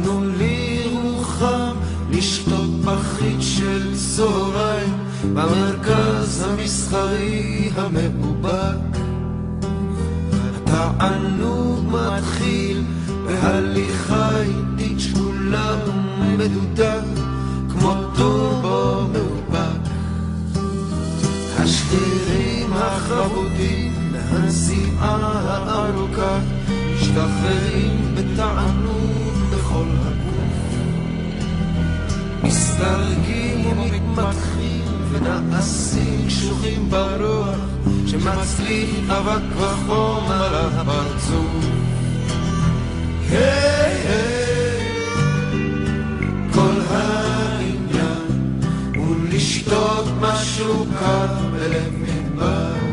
תנו לי רוחם לשתות פחית של צהריים במרכז המסחרי המאובק. התענוג מתחיל בהליכה איטית שקולה ומדודה כמו טורבו מאובק. השרירים החרודים מהנסיעה הארוכה משתחררים בתענוג בכל הגוף, מסתרגים ומתמתחים ונעשים קשוחים ברוח שמצליף אבק וחום על הפרצוף. כל העניין הוא לשתות משהו קר בלב מדבר.